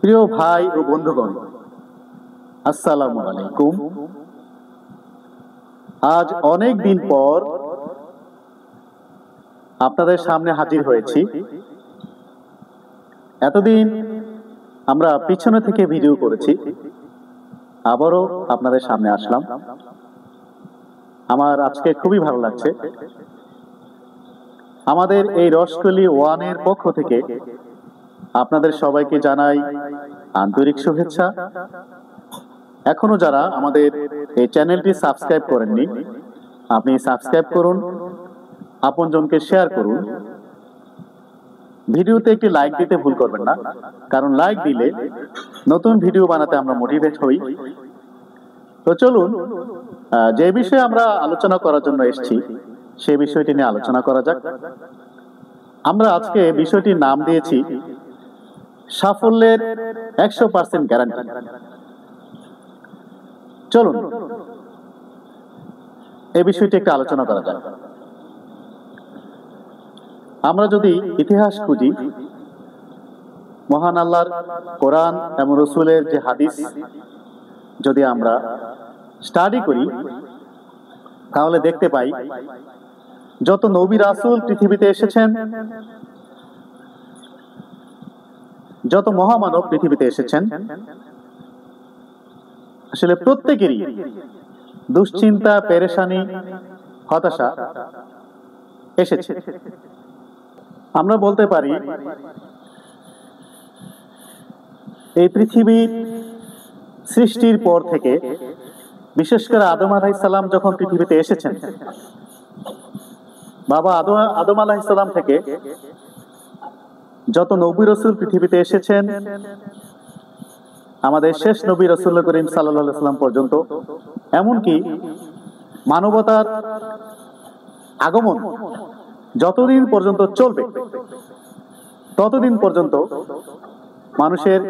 প্রিয় ভাই ও বন্ধুগণ, আসসালামু আলাইকুম। আজ অনেক দিন পর আপনাদের সামনে হাজির হয়েছি। এতদিন আমরা পিছনে থেকে ভিডিও করেছি, আবারও আপনাদের সামনে আসলাম। আমার আজকে খুবই ভালো লাগছে। আমাদের এই রসকলি ওয়ানের পক্ষ থেকে আপনাদের সবাইকে জানাই আন্তরিক শুভেচ্ছা। এখনো যারা আমাদের এই চ্যানেলটি সাবস্ক্রাইব করেননি, আপনি সাবস্ক্রাইব করুন, আপনজনকে শেয়ার করুন। ভিডিওতে একটি লাইক দিতে ভুল করবেন না, কারণ লাইক দিলে নতুন ভিডিও বানাতে আমরা মোটিভেট হই। তো চলুন, যে বিষয়ে আমরা আলোচনা করার জন্য এসেছি সেই বিষয়টি নিয়ে আলোচনা করা যাক। আমরা আজকে বিষয়টির নাম দিয়েছি সাফল্যের 100% গ্যারান্টি। চলুন এই বিষয়টি একটু আলোচনা করা যাক। আমরা যদি ইতিহাস খুঁজি, মহান আল্লাহর কোরআন এবং রাসূলের যে হাদিস যদি আমরা স্টাডি করি, তাহলে দেখতে পাই যত নবী রাসূল পৃথিবীতে এসেছেন, যত মহামানব পৃথিবীতে এসেছেন, আসলে প্রত্যেকেরই দুশ্চিন্তা, পেরেশানি, হতাশা এসেছে। আমরা বলতে পারি এই পৃথিবীর সৃষ্টির পর থেকে, বিশেষ করে আদম আলাইহিস সালাম যখন পৃথিবীতে এসেছেন, বাবা আদম আলাইহিস সালাম থেকে যত নবী রাসূল পৃথিবীতে এসেছেন, আমাদের শেষ নবী রাসূল করিম সাল্লাল্লাহু আলাইহি ওয়াসাল্লাম পর্যন্ত, এমনকি মানবতার আগমন যতদিন পর্যন্ত চলবে, ততদিন পর্যন্ত মানুষের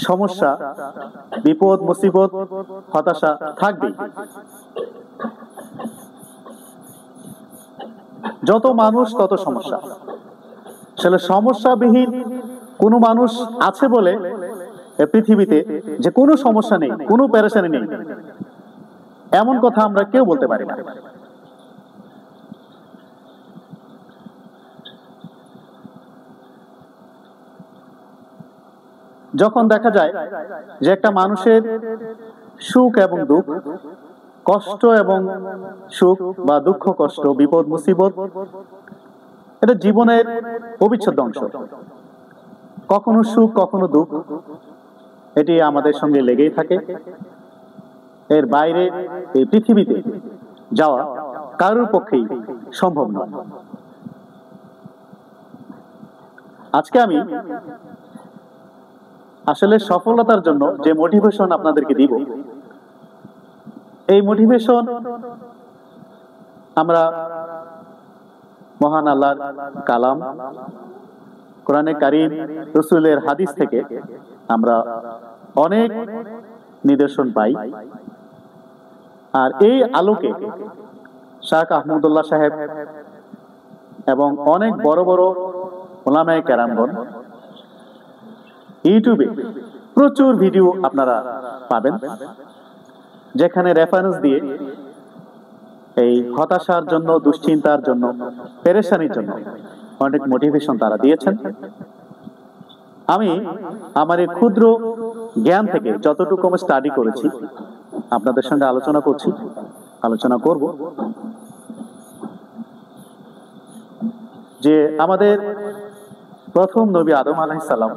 সমস্যা, বিপদ, মুসিবত, হতাশা থাকবে। যত মানুষ তত সমস্যা। আসলে সমস্যাবিহীন কোনো মানুষ আছে বলে পৃথিবীতে যে কোনো সমস্যা নেই, কোনো পেরেশানি নেই, এমন কথা আমরা কেউ বলতে পারি না। যখন দেখা যায় যে একটা মানুষের সুখ এবং দুঃখ, কষ্ট এবং সুখ বা দুঃখ কষ্ট, বিপদ মুসিবত, এটা জীবনের অবিচ্ছেদ্য অংশ। কখনো সুখ কখনো দুঃখ, এটি আমাদের সঙ্গে লেগেই থাকে। এর বাইরে এই পৃথিবীতে যাওয়া কারোর পক্ষেই সম্ভব নয়। আজকে আমি আসলে সফলতার জন্য যে মোটিভেশন আপনাদেরকে দিব, এই মোটিভেশন আমরা মহান আল্লাহর কালাম, কোরআনে কারীম, রাসূলের হাদিস থেকে আমরা অনেক নিদর্শন পাই। আর এই আলোকে শাহ আহমদুল্লাহ সাহেব এবং অনেক বড় বড় উলামায়ে কেরামগণ ইউটিউবে প্রচুর ভিডিও আপনারা পাবেন, যেখানে রেফারেন্স দিয়ে এই হতাশার জন্য, দুশ্চিন্তার জন্য, পেরেশানির জন্য অনেক মোটিভেশন তারা দিয়েছেন। আমি আমার এই ক্ষুদ্র জ্ঞান থেকে যতটুকু আমি স্টাডি করেছি আপনাদের সঙ্গে আলোচনা করব। যে আমাদের প্রথম নবী আদম আলাইহিস সালাম,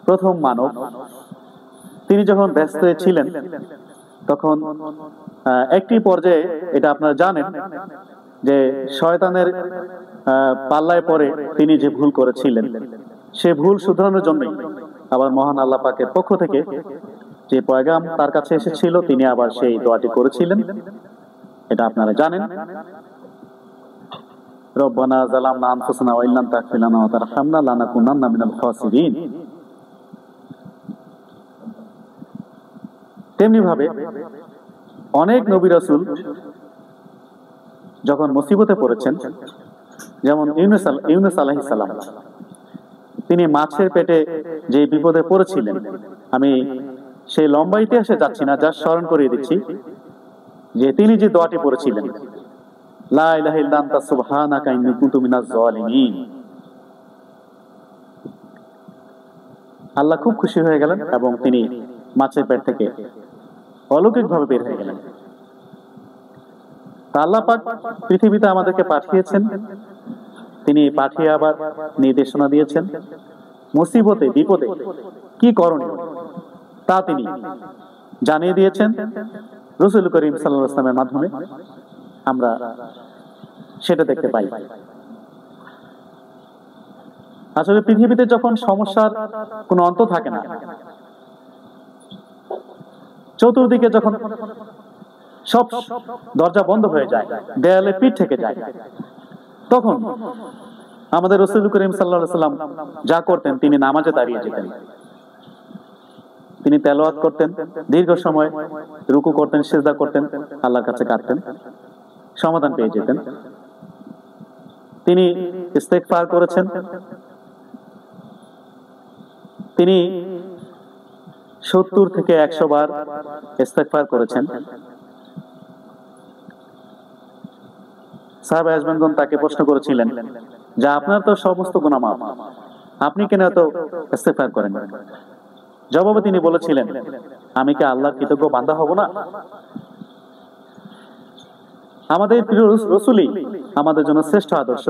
প্রথম মানব, তিনি যখন ব্যস্ত ছিলেন, তখন একটি পর্যায়ে, এটা আপনারা জানেন, যে শয়তানের পাল্লায় পড়ে তিনি যে ভুল করেছিলেন, সে ভুল শুধরানোর জন্যই আবার মহান আল্লাহ পাকের পক্ষ থেকে যে পয়গাম তার কাছে এসেছিল, তিনি আবার সেই দোয়াটি করেছিলেন। এটা আপনারা জানেন, রব্বানা যালামনা আনফুসানা ওয়া ইল্লাম তাগফির লানা ওয়া তারহামনা লানাকুনান্না মিনাল খাসিরিন। তেমনি ভাবে অনেক নবী রাসূল যখন মুসিবতে পড়েছেন, যেমন ইউনূস আলাইহিস সালাম, তিনি মাছের পেটে যে বিপদে পড়েছিলেন, আমি সেই লম্বা ইতিহাসে যাচ্ছি না, যা স্মরণ করিয়ে দিচ্ছি যে তিনি যে দোয়াটি পড়েছিলেন, লা ইলাহা ইল্লা আনতা সুবহানাকা ইন্নী কুনতু মিনাজ জালিমিন, আল্লাহ খুব খুশি হয়ে গেলেন এবং তিনি মাছের পেট থেকে অলৌকিকভাবে বের হয়ে গেলেন। আল্লাহ পাক পৃথিবীতে আমাদেরকে পাঠিয়েছেন, তিনি পাঠিয়ে আবার নির্দেশনা দিয়েছেন মুসিবতে বিপদে কি করণীয় তা তিনি জানিয়ে দিয়েছেন রাসূল করিম সাল্লাল্লাহু আলাইহি ওয়াসাল্লামের মাধ্যমে আমরা সেটা দেখতে পাই। আসলে পৃথিবীতে যখন সমস্যার কোনো অন্ত থাকে না, চতুর্দিকে যখন সব দরজা বন্ধ হয়ে যায়, দেয়ালে পিঠ থেকে যায়, তখন আমাদের রাসূল করিম সাল্লাল্লাহু আলাইহি ওয়াসাল্লাম যা করতেন, তিনি নামাজে দাঁড়িয়ে যেতেন, তিনি তেলাওয়াত করতেন, দীর্ঘ সময় রুকু করতেন, সিজদা করতেন, আল্লাহর কাছে কাঁদতেন, সমাধান পেয়ে যেতেন। তিনি ইস্তেগফার করেছেন, তিনি 70 থেকে 100 বার ইস্তেগফার করেছেন। সাহাবা আজমানগণ তাকে প্রশ্ন করেছিলেন যে আপনার তো সমস্ত গুনাহ মাফ, আপনি কেন এত ইস্তেগফার করেন? জবাবে তিনি বলেছিলেন, আমি কি আল্লাহর কৃতজ্ঞ বান্দা হব না? আমাদের প্রিয় রাসূলই আমাদের জন্য শ্রেষ্ঠ আদর্শ।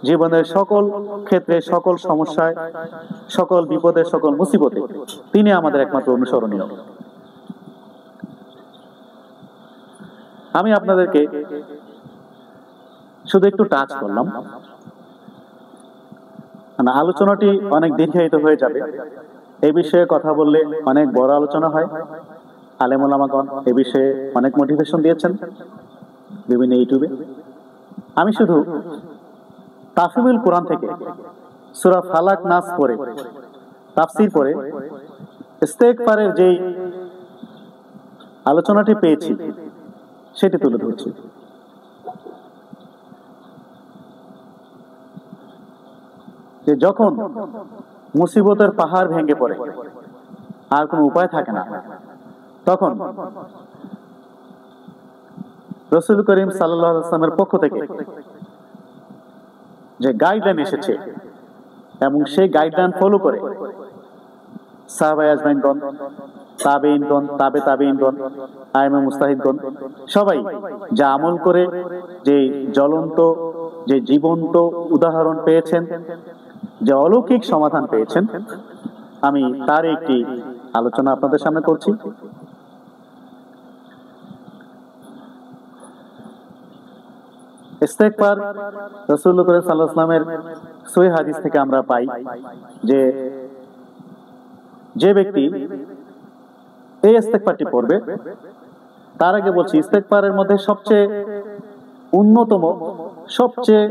জীবনের সকল ক্ষেত্রে, সকল সমস্যায়, সকল বিপদে, সকল মুসিবতে তিনি আমাদের একমাত্র অনুসরণীয়। আমি আপনাদেরকে শুধু একটু টাচ করলাম, মানে আলোচনাটি অনেক দীর্ঘায়িত হয়ে যাবে। এই বিষয়ে কথা বললে অনেক বড় আলোচনা হয়। আলেম ওলামাগণ এ বিষয়ে অনেক মোটিভেশন দিয়েছেন বিভিন্ন ইউটিউবে। আমি শুধু তাফসীরুল কোরআন থেকে সূরা ফালাক নাস পড়ে তাফসীর পড়ে ইস্তেগফারের যেই আলোচনাটি পেয়েছি সেটি তুলে ধরছি। যে যখন মুসিবতের পাহাড় ভেঙে পড়ে, আর কোনো উপায় থাকে না, তখন রাসূল করিম সাল্লাল্লাহু আলাইহি ওয়াসাল্লামের পক্ষ থেকে যে গাইডলাইন এসেছে এবং সেই গাইডলাইন ফলো করে সাহাবায়ে আজমাইনগণ, তাবেঈনগণ, তাবে তাবেঈনগণ, আইমে মুজতাহিদগণ সবাই যা আমল করে যে জ্বলন্ত, যে জীবন্ত উদাহরণ পেয়েছেন, যে অলৌকিক সমাধান পেয়েছেন, আমি তার একটি আলোচনা আপনাদের সামনে করছি। ইস্তেগফার রাসূলুল্লাহ সাল্লাল্লাহু আলাইহি ওয়াসাল্লামের সহিহ হাদিস থেকে আমরা পাই যে যে ব্যক্তি এই ইস্তেগফারটি পড়বে, তার আগে বলছি ইস্তেগফারের মধ্যে সবচেয়ে অন্যতম, সবচেয়ে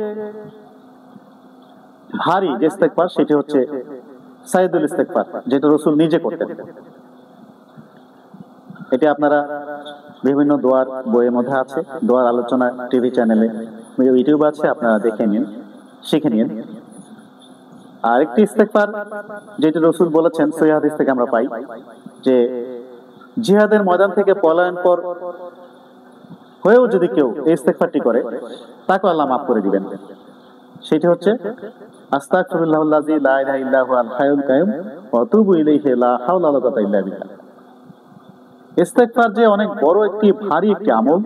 ভারী যে ইস্তেগফার সেটি হচ্ছে সাইয়্যিদুল ইস্তেগফার, যেটা রাসূল নিজে করতেন। এটি আপনারা বিভিন্ন দোয়ার বইয়ের মধ্যে আছে, দোয়ার আলোচনা টিভি চ্যানেলে, ইউটিউব আছে, আপনারা দেখে নিন, শিখে নিন। আর একটি ইস্তেগফার যেটি রাসূল বলেছেন, সহিহ হাদিস থেকে আমরা পাই যে জিহাদের ময়দান থেকে পলায়ন পর হয়েও যদি কেউ এই ইস্তেগফারটি করে, তাকে আল্লাহ মাফ করে দিবেন। সেটি হচ্ছে আস্তাগফিরুল্লাহাল্লাযী লা ইলাহা ইল্লা হুয়াল হাইয়ুল কাইয়ুম ওয়া আতুবু ইলাইহি লা হাওলা ওয়ালা কুওয়াতা ইল্লা বিল্লাহ। ইস্তেগফার যে অনেক বড় একটি ভারী একটি আমল,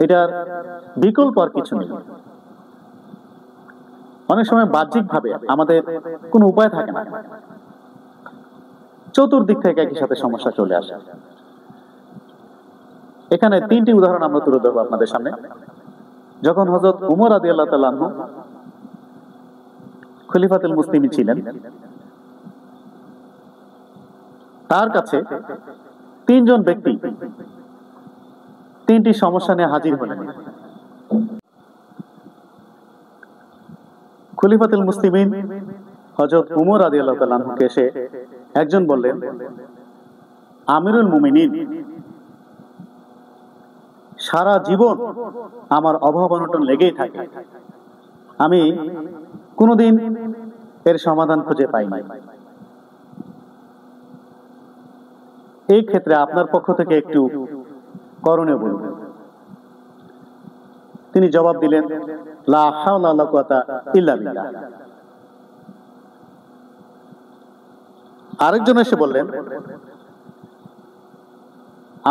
এটার বিকল্প আর কিছু নেই। অনেক সময় বাহ্যিকভাবে আমাদের কোনো উপায় থাকে না, চতুর্দিক থেকে একই সাথে সমস্যা চলে আসে। এখানে 3টি উদাহরণ আমরা তুলে ধরবো আপনাদের সামনে। যখন হযরত উমর রাদিয়াল্লাহু তাআলা আনহু খলিফাতুল মুসলিমিন ছিলেন, তার কাছে 3 জন ব্যক্তি 3টি সমস্যা নিয়ে হাজির হলেন। খলিফাতুল মুসলিমিন হযরত উমর রাদিয়াল্লাহু তাআলা আনহুকে এসে একজন বললেন, আমিরুল মুমিনিন, সারা জীবন আমার অভাব অনটন লেগেই থাকে, আমি কোনোদিন এর সমাধান খুঁজে পাইনি। এই ক্ষেত্রে আপনার পক্ষ থেকে একটু করণীয় বলুন। তিনি জবাব দিলেন, লা হাওলা ওয়ালা কুওয়াতা ইল্লা বিল্লাহ। আরেকজন এসে বললেন,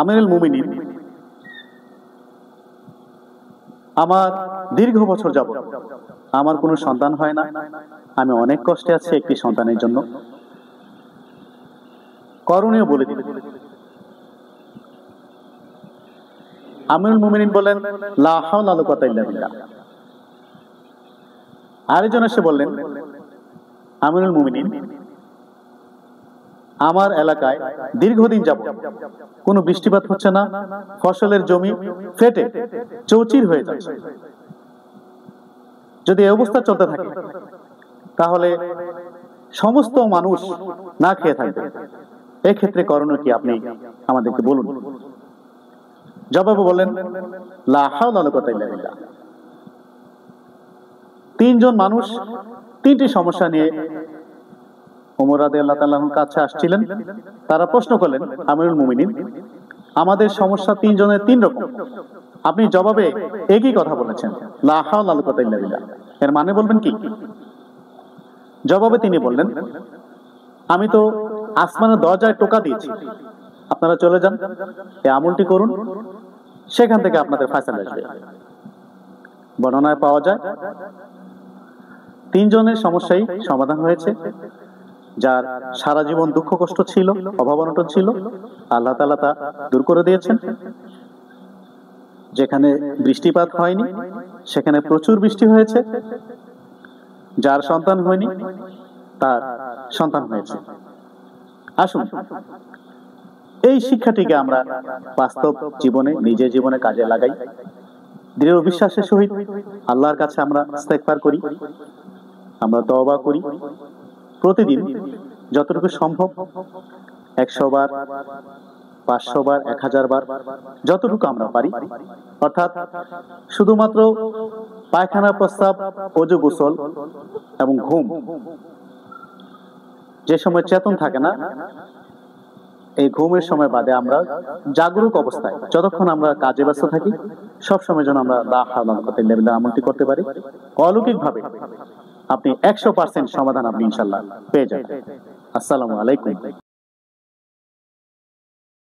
আমিরুল মুমিনিন, আমার দীর্ঘ বছর যাবত আমার কোনো সন্তান হয় না, আমি অনেক কষ্টে আছি একটি সন্তানের জন্য, করণীয় বলে দিন। আমিরুল মুমিনিন বলেন, লা হাওলা ওয়ালা কুওয়াতা ইল্লা বিল্লাহ। আরেকজন এসে বললেন, আমিরুল মুমিনিন, আমার এলাকায় দীর্ঘদিন যাবত কোনো বৃষ্টিপাত হচ্ছে না, ফসলের জমি ফেটে চৌচির হয়ে যাচ্ছে। যদি এই অবস্থা চলতে থাকে তাহলে সমস্ত মানুষ না খেয়ে থাকবে। এক্ষেত্রে করণীয় কি আপনি আমাদেরকে বলুন। জবাবে বলেন, লা হাওলা ওয়ালা কুওয়াতা ইল্লা বিল্লাহ। তিনজন মানুষ তিনটি সমস্যা নিয়ে ওমর রাদিয়াল্লাহু তাআলা আনহুর কাছে আসছিলেন। তারা প্রশ্ন করলেন, আমিরুল মুমিনিন, আমাদের সমস্যা তিনজনের তিন রকম, আপনি জবাবে একই কথা বলেছেন, লা হাওলা ওয়ালা কুওয়াতা ইল্লা বিল্লাহ। এর মানে বলবেন কি? জবাবে তিনি বললেন, আমি তো আসমানের দরজায় টোকা দিয়েছি, আপনারা চলে যান, এই আমলটি করুন, সেখান থেকে আপনাদের ফয়সালা আসবে। বর্ণনায় পাওয়া যায় তিনজনের সমস্যাই সমাধান হয়েছে। যার সারা জীবন দুঃখ কষ্ট ছিল, অভাব অনটন ছিল, আল্লাহ তাআলা তা দূর করে দিয়েছেন। যেখানে বৃষ্টিপাত হয়নি সেখানে প্রচুর বৃষ্টি হয়েছে। যার সন্তান হয়নি তার সন্তান হয়েছে। আসুন এই শিক্ষাটিকে আমরা বাস্তব জীবনে, নিজের জীবনে কাজে লাগাই। দৃঢ় বিশ্বাসের সহিত আল্লাহর কাছে আমরা ইস্তেগফার করি, আমরা তওবা করি। প্রতিদিন যতটুকু সম্ভব 100 বার, 500 বার, 1000 বার, যতটুকু আমরা পারি, অর্থাৎ শুধুমাত্র পায়খানা, প্রস্রাব, ওযু, গোসল এবং ঘুম, যে সময় চেতন থাকে না, এই ঘুমের সময় বাদে আমরা জাগরুক অবস্থায় যতক্ষণ আমরা কাজে ব্যস্ত থাকি, সব সময় যেন আমরা লা হাওলা ওয়ালা কুওয়াতা ইল্লা বিল্লাহ আমলটি করতে পারি। অলৌকিক ভাবে আপনি 100% সমাধান আপনি ইনশাআল্লাহ পেয়ে যাবেন। আসসালামু আলাইকুম।